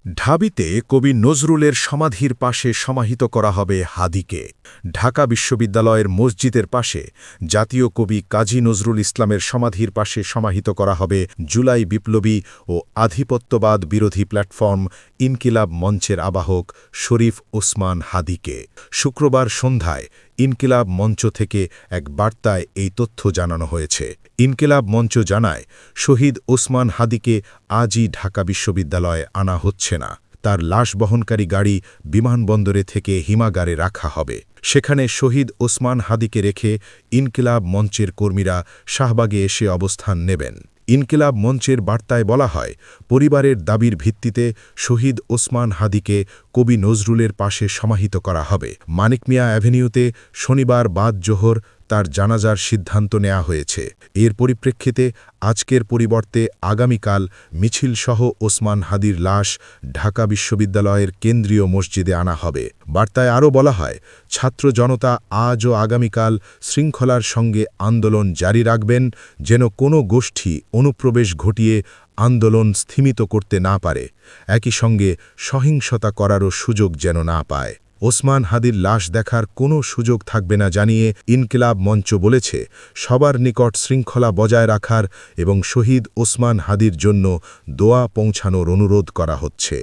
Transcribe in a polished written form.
ঢাবিতে কবি নজরুলের সমাধির পাশে সমাহিত করা হবে হাদিকে। ঢাকা বিশ্ববিদ্যালয়ের মসজিদের পাশে জাতীয় কবি কাজী নজরুল ইসলামের সমাধির পাশে সমাহিত করা হবে জুলাই বিপ্লবী ও আধিপত্যবাদ বিরোধী প্ল্যাটফর্ম ইনকিলাব মঞ্চের আবাহক শরীফ ওসমান হাদিকে। শুক্রবার সন্ধ্যায় ইনকিলাব মঞ্চ থেকে এক বার্তায় এই তথ্য জানানো হয়েছে। ইনকিলাব মঞ্চ জানায়, শহীদ ওসমান হাদিকে আজই ঢাকা বিশ্ববিদ্যালয়ে আনা হচ্ছে না। তার লাশ বহনকারী গাড়ি বিমানবন্দরে থেকে হিমাগারে রাখা হবে। সেখানে শহীদ ওসমান হাদিকে রেখে ইনকিলাব মঞ্চের কর্মীরা শাহবাগে এসে অবস্থান নেবেন। ইনকিলাব মঞ্চের বার্তায় বলা হয়, পরিবারের দাবির ভিত্তিতে শহীদ ওসমান হাদিকে কবি নজরুলের পাশে সমাহিত করা হবে। মানিক মিয়া অ্যাভিনিউতে শনিবার বাদ জোহর তার জানাজার সিদ্ধান্ত নেওয়া হয়েছে। এর পরিপ্রেক্ষিতে আজকের পরিবর্তে আগামীকাল মিছিলসহ ওসমান হাদির লাশ ঢাকা বিশ্ববিদ্যালয়ের কেন্দ্রীয় মসজিদে আনা হবে। বার্তায় আরও বলা হয়, ছাত্র জনতা আজ ও আগামীকাল শৃঙ্খলার সঙ্গে আন্দোলন জারি রাখবেন, যেন কোনো গোষ্ঠী অনুপ্রবেশ ঘটিয়ে আন্দোলন স্থিমিত করতে না পারে। একই সঙ্গে সহিংসতা করারও সুযোগ যেন না পায়। ওসমান হাদির লাশ দেখার কোনো সুযোগ থাকবে না জানিয়ে ইনকিলাব মঞ্চ বলেছে, সবার নিকট শৃঙ্খলা বজায় রাখার এবং শহীদ ওসমান হাদির জন্য দোয়া পৌঁছানোর অনুরোধ করা হচ্ছে।